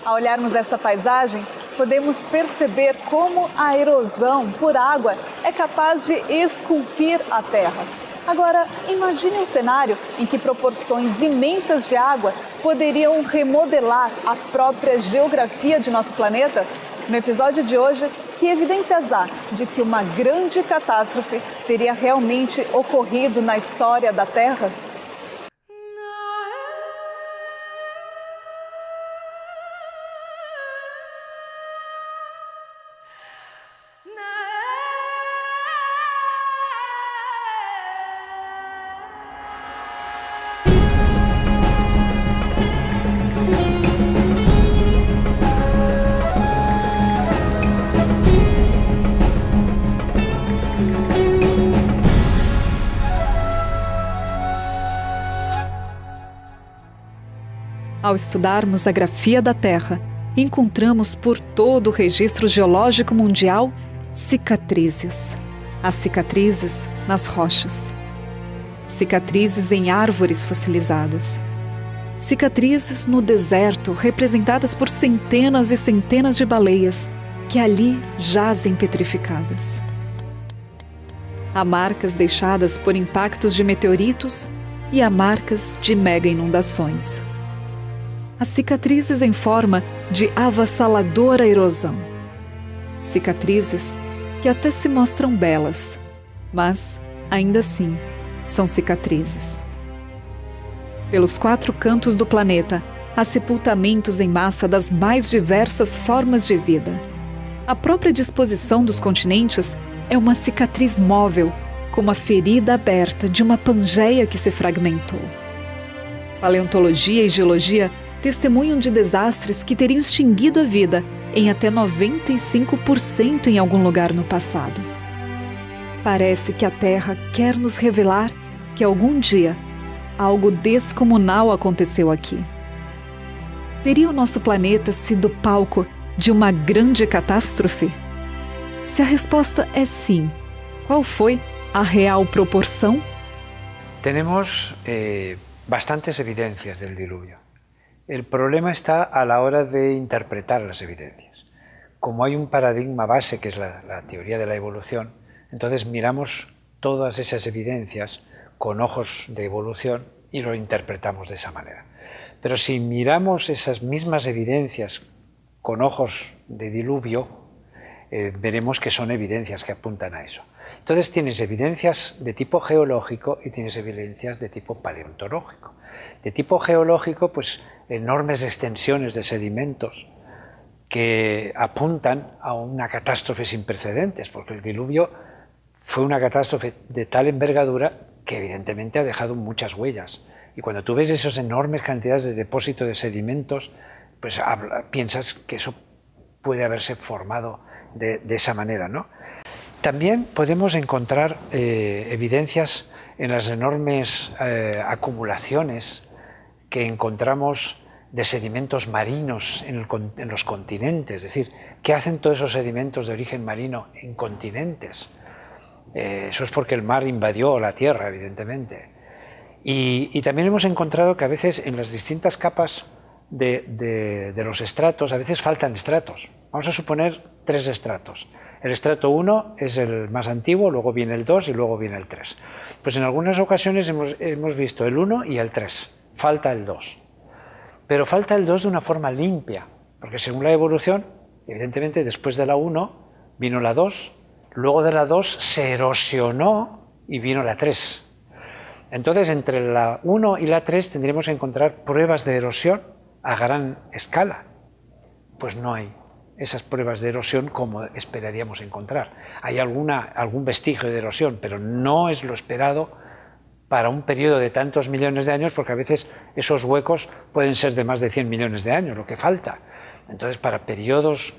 Ao olharmos esta paisagem, podemos perceber como a erosão por água é capaz de esculpir a Terra. Agora, imagine um cenário em que proporções imensas de água poderiam remodelar a própria geografia de nosso planeta. No episódio de hoje, que evidências há de que uma grande catástrofe teria realmente ocorrido na história da Terra? Ao estudarmos a grafia da Terra, encontramos por todo o registro geológico mundial cicatrizes. As cicatrizes nas rochas. Cicatrizes em árvores fossilizadas. Cicatrizes no deserto, representadas por centenas e centenas de baleias que ali jazem petrificadas. Há marcas deixadas por impactos de meteoritos e há marcas de mega inundações. As cicatrizes em forma de avassaladora erosão. Cicatrizes que até se mostram belas, mas, ainda assim, são cicatrizes. Pelos 4 cantos do planeta, há sepultamentos em massa das mais diversas formas de vida. A própria disposição dos continentes é uma cicatriz móvel, como a ferida aberta de uma pangeia que se fragmentou. Paleontologia e geologia testemunham de desastres que teriam extinguido a vida em até 95% em algum lugar no passado. Parece que a Terra quer nos revelar que algum dia algo descomunal aconteceu aqui. Teria o nosso planeta sido palco de uma grande catástrofe? Se a resposta é sim, qual foi a real proporção? Tenemos bastantes evidencias del diluvio. El problema está a la hora de interpretar las evidencias. Como hay un paradigma base, que es la teoría de la evolución, entonces miramos todas esas evidencias con ojos de evolución y lo interpretamos de esa manera. Pero si miramos esas mismas evidencias con ojos de diluvio, veremos que son evidencias que apuntan a eso. Entonces tienes evidencias de tipo geológico y tienes evidencias de tipo paleontológico. De tipo geológico, pues enormes extensiones de sedimentos que apuntan a una catástrofe sin precedentes, porque el diluvio fue una catástrofe de tal envergadura que evidentemente ha dejado muchas huellas. Y cuando tú ves esas enormes cantidades de depósito de sedimentos, pues piensas que eso puede haberse formado de esa manera, ¿no? También podemos encontrar evidencias en las enormes acumulaciones que encontramos de sedimentos marinos en los continentes. Es decir, ¿qué hacen todos esos sedimentos de origen marino en continentes? Eso es porque el mar invadió la Tierra, evidentemente. Y también hemos encontrado que a veces en las distintas capas de los estratos, a veces faltan estratos. Vamos a suponer 3 estratos. El estrato 1 es el más antiguo, luego viene el 2 y luego viene el 3. Pues en algunas ocasiones hemos visto el 1 y el 3, falta el 2. Pero falta el 2 de una forma limpia, porque según la evolución, evidentemente después de la 1 vino la 2, luego de la 2 se erosionó y vino la 3. Entonces entre la 1 y la 3 tendríamos que encontrar pruebas de erosión a gran escala. Pues no hay esas pruebas de erosión como esperaríamos encontrar. Hay algún vestigio de erosión, pero no es lo esperado para un periodo de tantos millones de años, porque a veces esos huecos pueden ser de más de 100 millones de años, lo que falta. Entonces, para periodos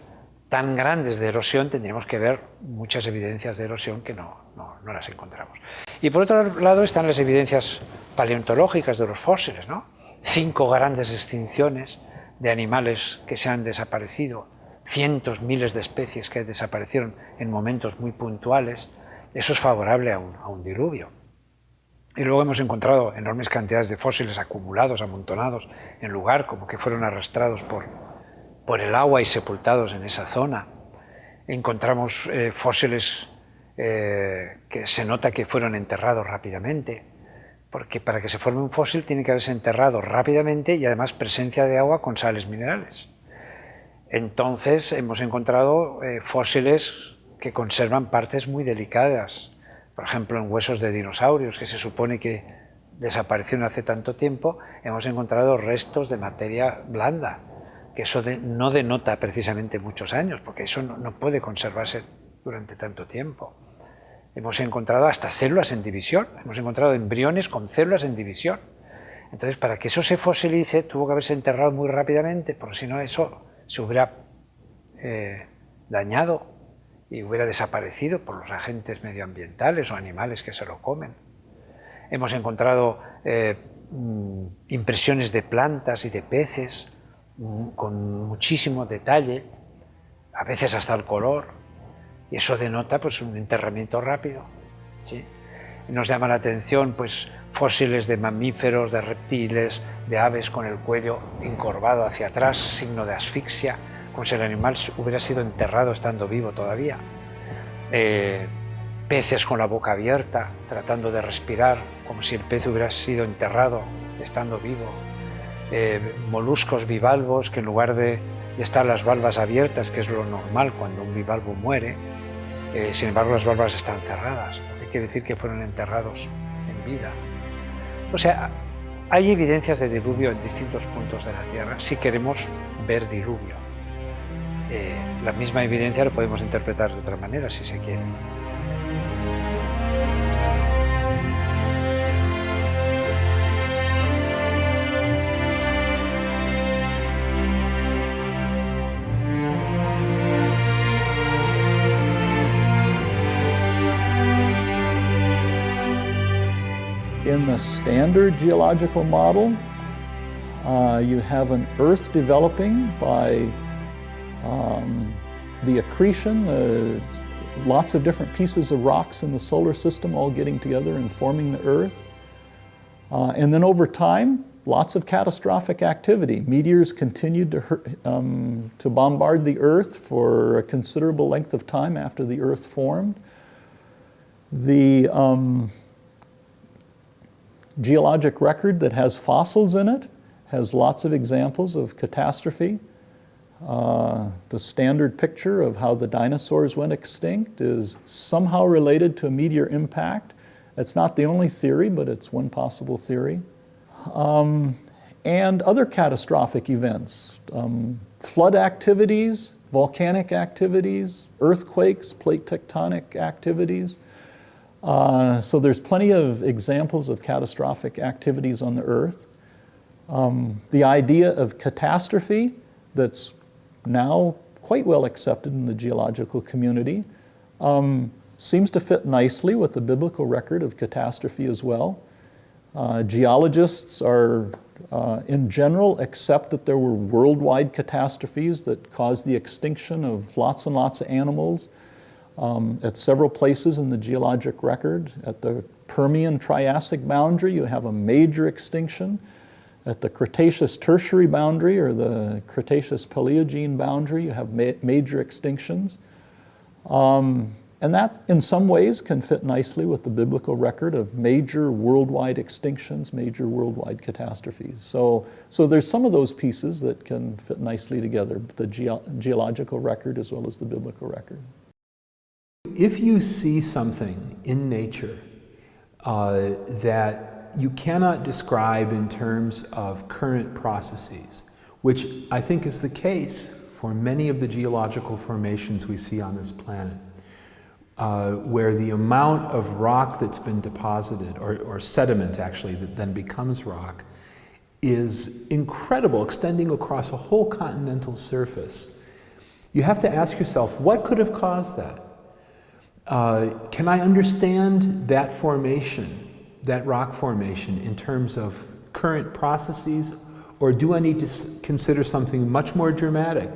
tan grandes de erosión tendríamos que ver muchas evidencias de erosión que no las encontramos. Y por otro lado están las evidencias paleontológicas de los fósiles, ¿no? 5 grandes extinciones de animales que se han desaparecido, cientos, miles de especies que desaparecieron en momentos muy puntuales. Eso es favorable a un diluvio. Y luego hemos encontrado enormes cantidades de fósiles acumulados, amontonados en lugar, como que fueron arrastrados por el agua y sepultados en esa zona. Encontramos fósiles que se nota que fueron enterrados rápidamente, porque para que se forme un fósil tiene que haberse enterrado rápidamente y además presencia de agua con sales minerales. Entonces hemos encontrado fósiles que conservan partes muy delicadas, por ejemplo en huesos de dinosaurios que se supone que desaparecieron hace tanto tiempo. Hemos encontrado restos de materia blanda, que eso no denota precisamente muchos años, porque eso no puede conservarse durante tanto tiempo. Hemos encontrado hasta células en división, hemos encontrado embriones con células en división. Entonces, para que eso se fosilice, tuvo que haberse enterrado muy rápidamente, porque si no eso se hubiera dañado y hubiera desaparecido por los agentes medioambientales o animales que se lo comen. Hemos encontrado impresiones de plantas y de peces con muchísimo detalle, a veces hasta el color, y eso denota pues un enterramiento rápido, ¿sí? Nos llama la atención pues fósiles de mamíferos, de reptiles, de aves con el cuello encorvado hacia atrás, signo de asfixia, como si el animal hubiera sido enterrado estando vivo todavía. Peces con la boca abierta, tratando de respirar, como si el pez hubiera sido enterrado estando vivo. Moluscos bivalvos que en lugar de estar las valvas abiertas, que es lo normal cuando un bivalvo muere, sin embargo las valvas están cerradas, lo que quiere decir que fueron enterrados en vida. O sea, hay evidencias de diluvio en distintos puntos de la Tierra si queremos ver diluvio. La misma evidencia lo podemos interpretar de otra manera si se quiere. In the standard geological model, you have an Earth developing by the accretion, lots of different pieces of rocks in the solar system all getting together and forming the Earth. And then over time, lots of catastrophic activity. Meteors continued to bombard the Earth for a considerable length of time after the Earth formed. The geologic record that has fossils in it has lots of examples of catastrophe. The standard picture of how the dinosaurs went extinct is somehow related to a meteor impact. It's not the only theory, but it's one possible theory. And other catastrophic events, flood activities, volcanic activities, earthquakes, plate tectonic activities. So there's plenty of examples of catastrophic activities on the Earth. The idea of catastrophe that's now quite well accepted in the geological community seems to fit nicely with the biblical record of catastrophe as well. Geologists are, in general, accept that there were worldwide catastrophes that caused the extinction of lots and lots of animals at several places in the geologic record. At the Permian-Triassic boundary, you have a major extinction. At the Cretaceous-Tertiary boundary, or the Cretaceous-Paleogene boundary, you have major extinctions. And that, in some ways, can fit nicely with the biblical record of major worldwide extinctions, major worldwide catastrophes. So there's some of those pieces that can fit nicely together, the geological record as well as the biblical record. If you see something in nature that you cannot describe in terms of current processes, which I think is the case for many of the geological formations we see on this planet, where the amount of rock that's been deposited, or sediment actually, that then becomes rock, is incredible, extending across a whole continental surface. You have to ask yourself, what could have caused that? Can I understand that formation, that rock formation, in terms of current processes, or do I need to consider something much more dramatic,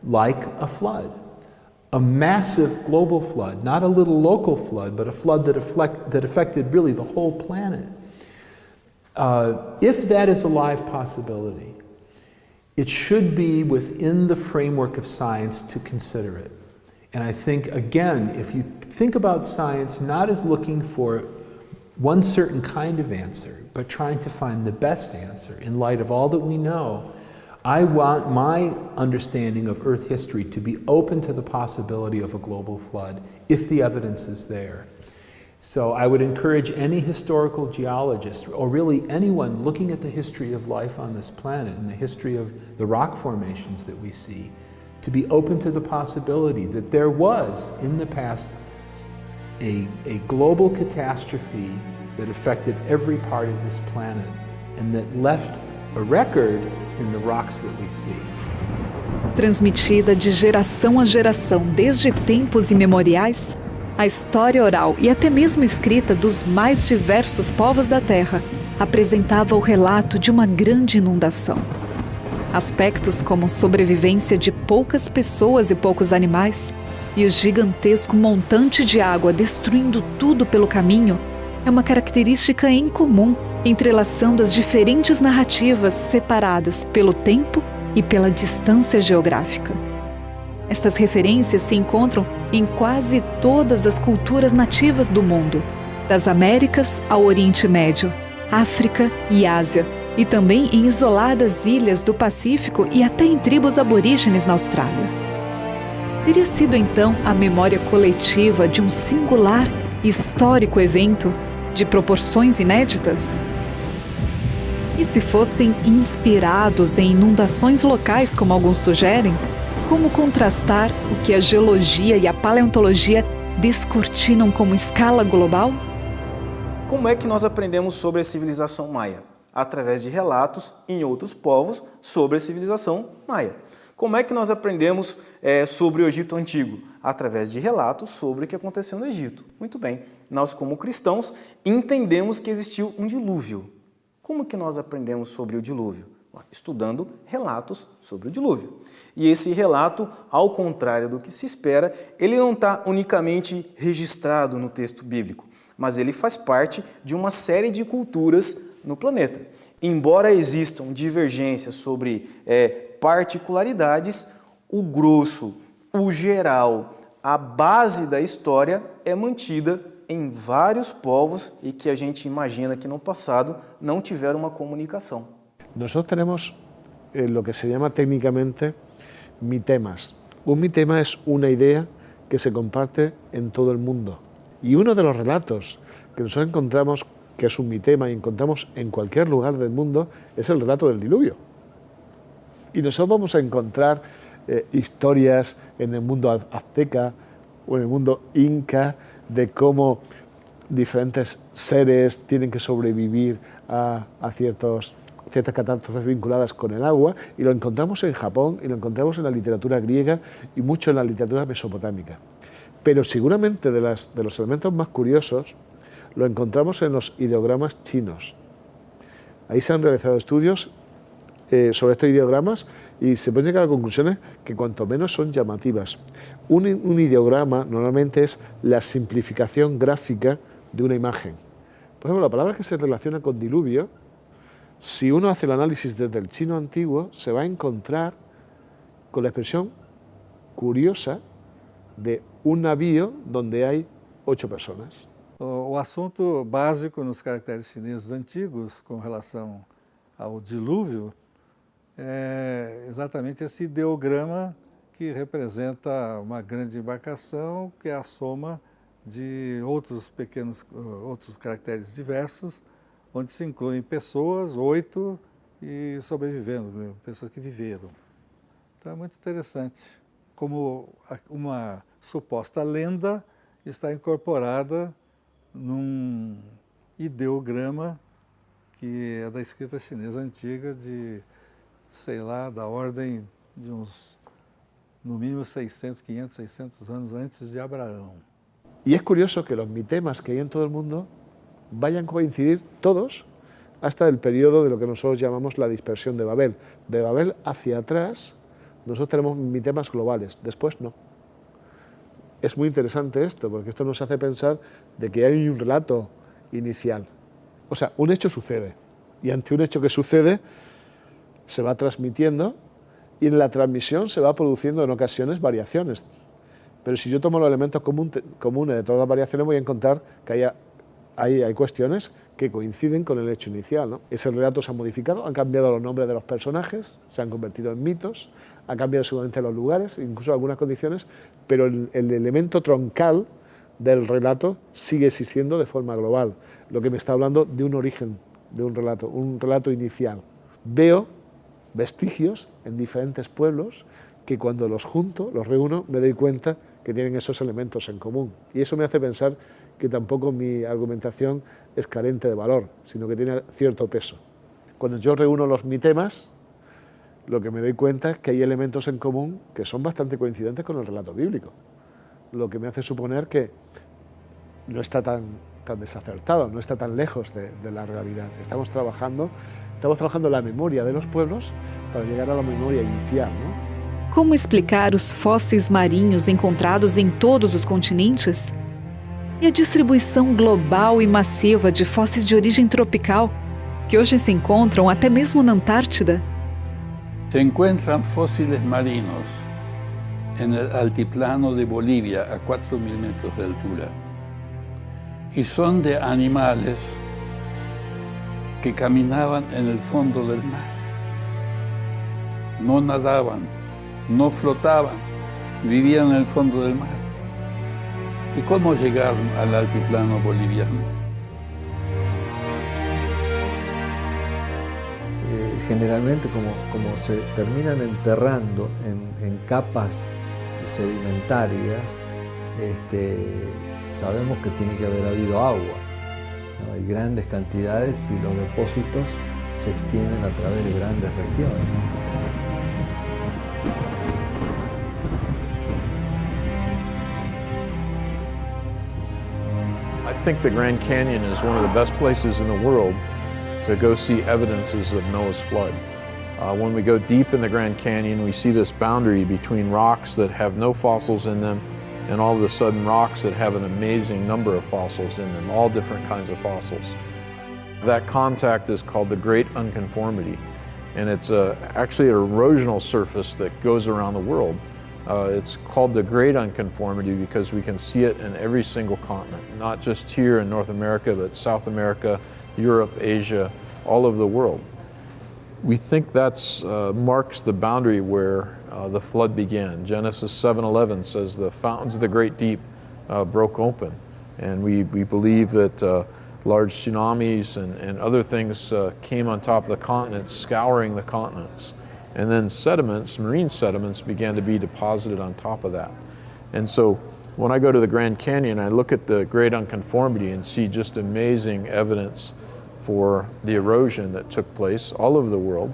like a flood? A massive global flood, not a little local flood, but a flood that affected really the whole planet. If that is a live possibility, it should be within the framework of science to consider it. And I think, again, if you think about science not as looking for one certain kind of answer, but trying to find the best answer in light of all that we know, I want my understanding of Earth history to be open to the possibility of a global flood if the evidence is there. So I would encourage any historical geologist, or really anyone looking at the history of life on this planet and the history of the rock formations that we see, to be open to the possibility that there was, in the past, a global catastrophe that affected every part of this planet and that left a record in the rocks that we see. Transmitida de geração a geração desde tempos imemoriais, a história oral e até mesmo escrita dos mais diversos povos da Terra apresentava o relato de uma grande inundação. Aspectos como sobrevivência de poucas pessoas e poucos animais e o gigantesco montante de água destruindo tudo pelo caminho é uma característica em comum, entrelaçando as diferentes narrativas separadas pelo tempo e pela distância geográfica. Estas referências se encontram em quase todas as culturas nativas do mundo, das Américas ao Oriente Médio, África e Ásia, e também em isoladas ilhas do Pacífico e até em tribos aborígenes na Austrália. Teria sido então a memória coletiva de um singular e histórico evento de proporções inéditas? E se fossem inspirados em inundações locais, como alguns sugerem, como contrastar o que a geologia e a paleontologia descortinam como escala global? Como é que nós aprendemos sobre a civilização maia? Através de relatos em outros povos sobre a civilização maia. Como é que nós aprendemos sobre o Egito Antigo? Através de relatos sobre o que aconteceu no Egito. Muito bem, nós como cristãos entendemos que existiu um dilúvio. Como que nós aprendemos sobre o dilúvio? Estudando relatos sobre o dilúvio. E esse relato, ao contrário do que se espera, ele não está unicamente registrado no texto bíblico, mas ele faz parte de uma série de culturas no planeta. Embora existam divergências sobre particularidades, o grosso, o geral, a base da história é mantida em vários povos e que a gente imagina que no passado não tiveram uma comunicação. Nosotros tenemos lo que se llama técnicamente mitemas. Un mitema es una idea que se comparte en todo el mundo. Y uno de los relatos que nosotros encontramos, que es un mitema y encontramos en cualquier lugar del mundo, es el relato del diluvio. Y nosotros vamos a encontrar historias en el mundo azteca o en el mundo inca de cómo diferentes seres tienen que sobrevivir a ciertas catástrofes vinculadas con el agua, y lo encontramos en Japón y lo encontramos en la literatura griega y mucho en la literatura mesopotámica. Pero seguramente de los elementos más curiosos lo encontramos en los ideogramas chinos. Ahí se han realizado estudios sobre estos ideogramas y se puede llegar a conclusiones que cuanto menos son llamativas. Un ideograma normalmente es la simplificación gráfica de una imagen. Por ejemplo, la palabra que se relaciona con diluvio, si uno hace el análisis desde el chino antiguo, se va a encontrar con la expresión curiosa de un navío donde hay 8 personas. O assunto básico nos caracteres chineses antigos com relação ao dilúvio é exatamente esse ideograma que representa uma grande embarcação que é a soma de outros caracteres diversos, onde se incluem pessoas, 8, e sobrevivendo, pessoas que viveram. Então é muito interessante como uma suposta lenda está incorporada num ideograma que é da escrita chinesa antiga de, sei lá, da ordem de uns, no mínimo 600, 500, 600 anos antes de Abraão. Y es curioso que los mitemas que hay en todo el mundo vayan a coincidir todos hasta el periodo de lo que nosotros llamamos la dispersión de Babel. De Babel hacia atrás, nosotros tenemos mitemas globales, después no. Es muy interesante esto, porque esto nos hace pensar de que hay un relato inicial. O sea, un hecho sucede, y ante un hecho que sucede, se va transmitiendo Y en la transmisión se va produciendo en ocasiones variaciones. Pero si yo tomo los elementos comunes de todas las variaciones, voy a encontrar que hay cuestiones que coinciden con el hecho inicial, ¿no? Ese relato se ha modificado, han cambiado los nombres de los personajes, se han convertido en mitos, han cambiado seguramente los lugares, incluso algunas condiciones, pero el elemento troncal del relato sigue existiendo de forma global, lo que me está hablando de un origen de un relato inicial. Veo vestigios en diferentes pueblos que cuando los junto, los reúno, me doy cuenta que tienen esos elementos en común. Y eso me hace pensar que tampoco mi argumentación es carente de valor, sino que tiene cierto peso. Cuando yo reúno los mitemas, lo que me doy cuenta es que hay elementos en común que son bastante coincidentes con el relato bíblico, lo que me hace suponer que no está tan desacertado, no está tan lejos de la realidad. Estamos trabajando la memoria de los pueblos para llegar a la memoria inicial, ¿no? Como explicar os fósseis marinhos encontrados em todos os continentes? E a distribuição global e massiva de fósseis de origem tropical, que hoje se encontram até mesmo na Antártida? Se encuentran fósiles marinos en el altiplano de Bolivia a 4.000 metros de altura y son de animales que caminaban en el fondo del mar. No nadaban, no flotaban, vivían en el fondo del mar. ¿Y cómo llegaron al altiplano boliviano? Generalmente como se terminan enterrando en capas sedimentarias, sabemos que tiene que haber habido agua, ¿no? Hay grandes cantidades y los depósitos se extienden a través de grandes regiones. I think the Grand Canyon is one of the best places in the world to go see evidences of Noah's flood. When we go deep in the Grand Canyon, we see this boundary between rocks that have no fossils in them and all of a sudden rocks that have an amazing number of fossils in them, all different kinds of fossils. That contact is called the Great Unconformity, and it's actually an erosional surface that goes around the world. It's called the Great Unconformity because we can see it in every single continent, not just here in North America, but South America, Europe, Asia, all over the world. We think that marks the boundary where the flood began. Genesis 7:11 says the fountains of the great deep broke open, and we believe that large tsunamis and other things came on top of the continents, scouring the continents. And then sediments, marine sediments, began to be deposited on top of that. And so when I go to the Grand Canyon, I look at the Great Unconformity and see just amazing evidence for the erosion that took place all over the world.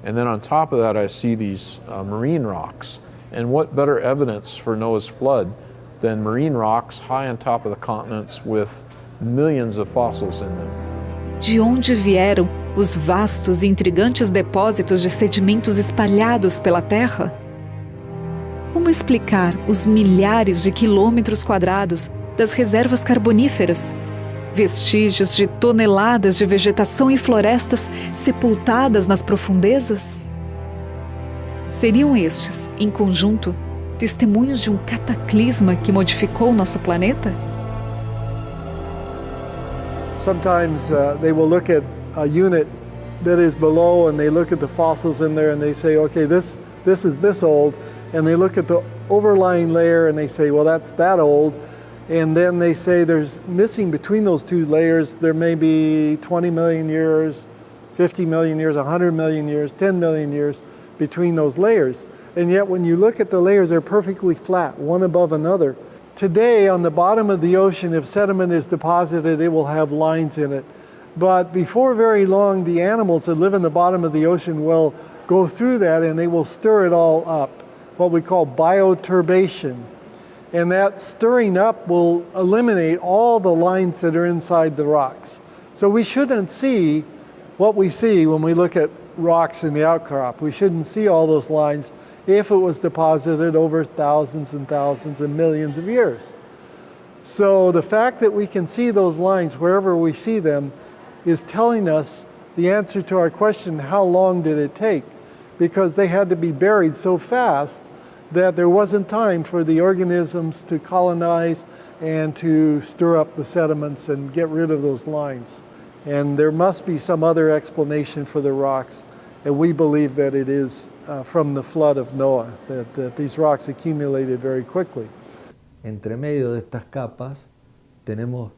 And then on top of that, I see these marine rocks. And what better evidence for Noah's flood than marine rocks high on top of the continents with millions of fossils in them. De onde vieram os vastos e intrigantes depósitos de sedimentos espalhados pela Terra? Como explicar os milhares de quilômetros quadrados das reservas carboníferas? Vestígios de toneladas de vegetação e florestas sepultadas nas profundezas? Seriam estes, em conjunto, testemunhos de um cataclisma que modificou nosso planeta? Sometimes they will look at a unit that is below and they look at the fossils in there and they say, okay, this is this old, and they look at the overlying layer and they say, well, that's that old, and then they say there's missing between those two layers, there may be 20 million years, 50 million years, 100 million years, 10 million years between those layers. And yet when you look at the layers, they're perfectly flat, one above another. Today, on the bottom of the ocean, if sediment is deposited, it will have lines in it. But before very long, the animals that live in the bottom of the ocean will go through that and they will stir it all up, what we call bioturbation. And that stirring up will eliminate all the lines that are inside the rocks. So we shouldn't see what we see when we look at rocks in the outcrop. We shouldn't see all those lines if it was deposited over thousands and thousands and millions of years. So the fact that we can see those lines wherever we see them is telling us the answer to our question, how long did it take? because they had to be buried so fast that there wasn't time for the organisms to colonize and to stir up the sediments and get rid of those lines. And there must be some other explanation for the rocks, and we believe that it is from the flood of Noah, that these rocks accumulated very quickly. Entre medio de estas capas tenemos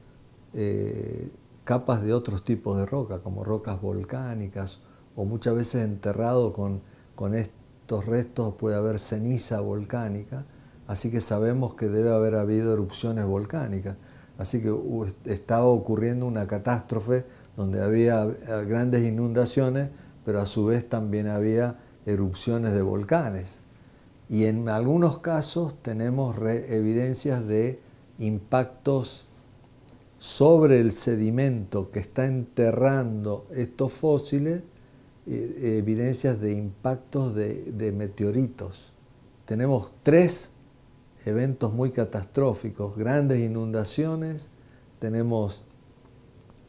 capas de otros tipos de roca, como rocas volcánicas, o muchas veces enterrado con estos restos puede haber ceniza volcánica, así que sabemos que debe haber habido erupciones volcánicas. Así que estaba ocurriendo una catástrofe donde había grandes inundaciones, pero a su vez también había erupciones de volcanes. Y en algunos casos tenemos evidencias de impactos sobre el sedimento que está enterrando estos fósiles, evidencias de impactos de meteoritos. Tenemos 3 eventos muy catastróficos, grandes inundaciones, tenemos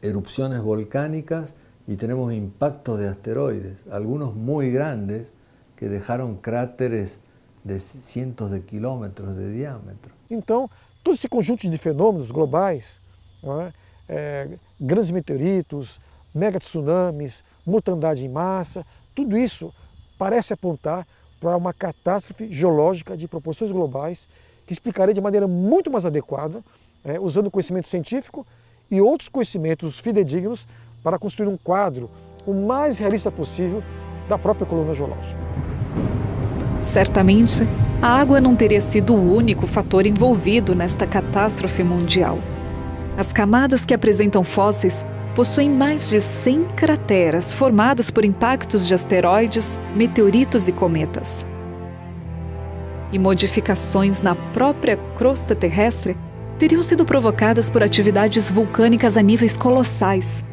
erupciones volcánicas y tenemos impactos de asteroides, algunos muy grandes que dejaron cráteres de cientos de quilômetros de diâmetro. Então, todo esse conjunto de fenômenos globais, grandes meteoritos, mega tsunamis, mortandade em massa, tudo isso parece apontar para uma catástrofe geológica de proporções globais que explicaria de maneira muito mais adequada, usando conhecimento científico e outros conhecimentos fidedignos para construir um quadro o mais realista possível da própria coluna geológica. Certamente, a água não teria sido o único fator envolvido nesta catástrofe mundial. As camadas que apresentam fósseis possuem mais de 100 crateras formadas por impactos de asteroides, meteoritos e cometas. E modificações na própria crosta terrestre teriam sido provocadas por atividades vulcânicas a níveis colossais,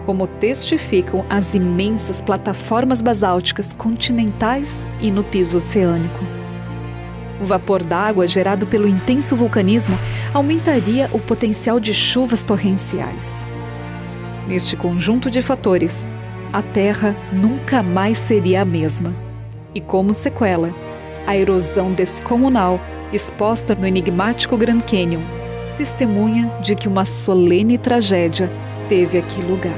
como testificam as imensas plataformas basálticas continentais e no piso oceânico. O vapor d'água gerado pelo intenso vulcanismo aumentaria o potencial de chuvas torrenciais. Neste conjunto de fatores, a Terra nunca mais seria a mesma. E como sequela, a erosão descomunal exposta no enigmático Grand Canyon testemunha de que uma solene tragédia teve aqui lugar.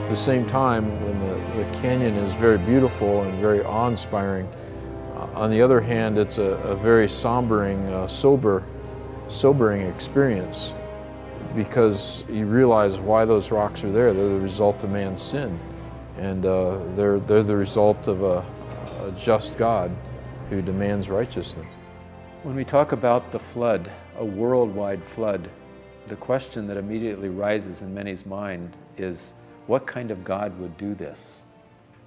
At the same time, when the canyon is very beautiful and very awe-inspiring, on the other hand, it's a very sobering experience, because you realize why those rocks are there. They're the result of man's sin, and they're the result of a just God who demands righteousness. When we talk about the flood, a worldwide flood, the question that immediately rises in many's mind is, what kind of God would do this?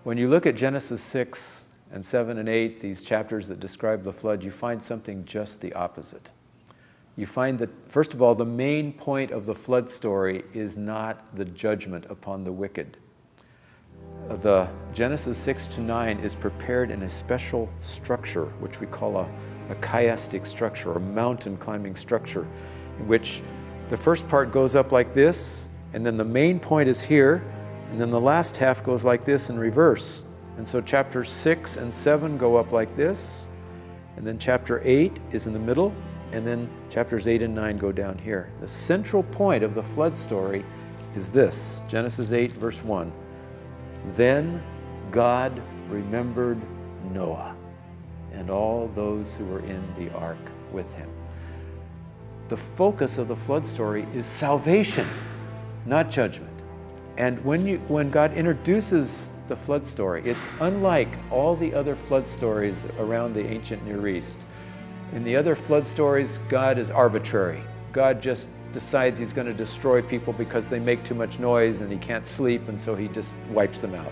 When you look at Genesis 6 and 7 and 8, these chapters that describe the flood, you find something just the opposite. You find that, first of all, the main point of the flood story is not the judgment upon the wicked. The Genesis 6 to 9 is prepared in a special structure, which we call a chiastic structure, or mountain climbing structure, in which the first part goes up like this, and then the main point is here, and then the last half goes like this in reverse. And so chapters 6 and 7 go up like this, and then chapter 8 is in the middle, and then chapters 8 and 9 go down here. The central point of the flood story is this, Genesis 8, verse 1. Then God remembered Noah and all those who were in the ark with him. The focus of the flood story is salvation, not judgment. And when God introduces the flood story, it's unlike all the other flood stories around the ancient Near East. In the other flood stories, God is arbitrary. God just decides he's going to destroy people because they make too much noise and he can't sleep, and so he just wipes them out.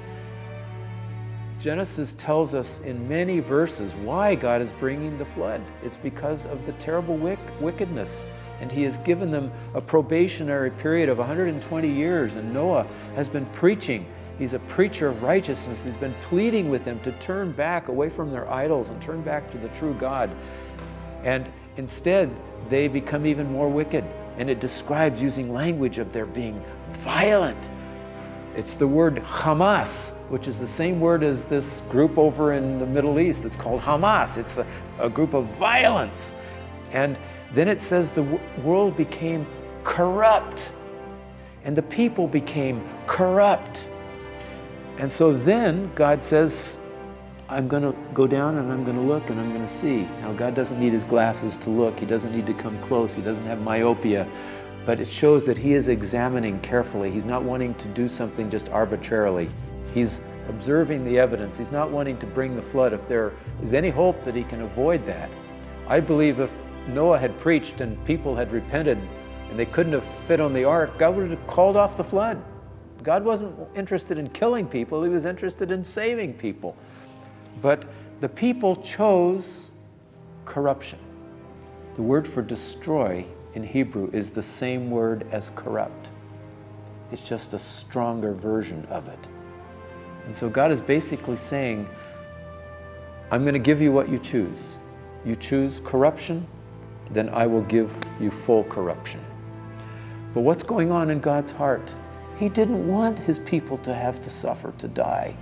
Genesis tells us in many verses why God is bringing the flood. It's because of the terrible wickedness. And he has given them a probationary period of 120 years, and Noah has been preaching. He's a preacher of righteousness. He's been pleading with them to turn back away from their idols and turn back to the true God. And instead, they become even more wicked. And it describes using language of their being violent. It's the word Hamas, which is the same word as this group over in the Middle East that's called Hamas. It's a group of violence. And then it says the world became corrupt, and the people became corrupt. And so then God says, I'm going to go down and I'm going to look and I'm going to see. Now, God doesn't need his glasses to look. He doesn't need to come close. He doesn't have myopia. But it shows that he is examining carefully. He's not wanting to do something just arbitrarily. He's observing the evidence. He's not wanting to bring the flood if there is any hope that he can avoid that. I believe if Noah had preached and people had repented and they couldn't have fit on the ark, God would have called off the flood. God wasn't interested in killing people. He was interested in saving people. But the people chose corruption. The word for destroy in Hebrew is the same word as corrupt. It's just a stronger version of it. And so God is basically saying, I'm going to give you what you choose. You choose corruption, then I will give you full corruption. But what's going on in God's heart? He didn't want his people to have to suffer, to die.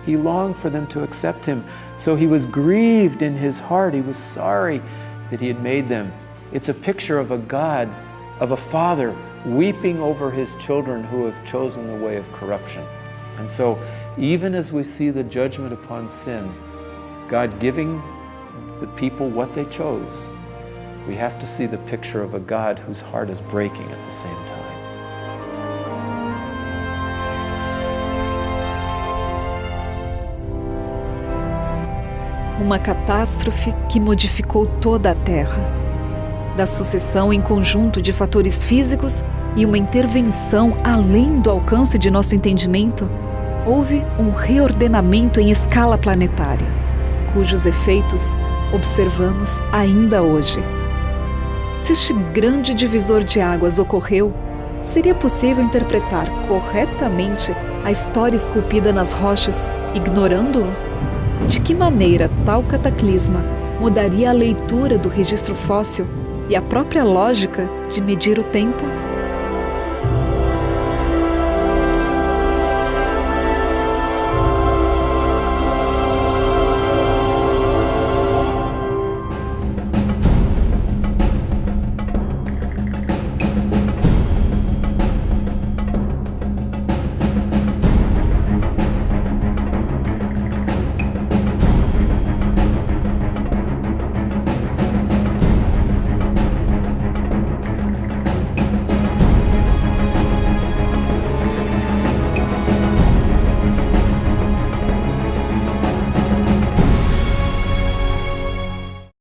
He longed for them to accept him. So he was grieved in his heart. He was sorry that he had made them. It's a picture of a God, of a father weeping over his children who have chosen the way of corruption. And so even as we see the judgment upon sin, God giving the people what they chose, we have to see the picture of a God whose heart is breaking at the same time. Uma catástrofe que modificou toda a Terra. Da sucessão em conjunto de fatores físicos e uma intervenção além do alcance de nosso entendimento, houve um reordenamento em escala planetária, cujos efeitos observamos ainda hoje. Se este grande divisor de águas ocorreu, seria possível interpretar corretamente a história esculpida nas rochas, ignorando-o? De que maneira tal cataclisma mudaria a leitura do registro fóssil e a própria lógica de medir o tempo?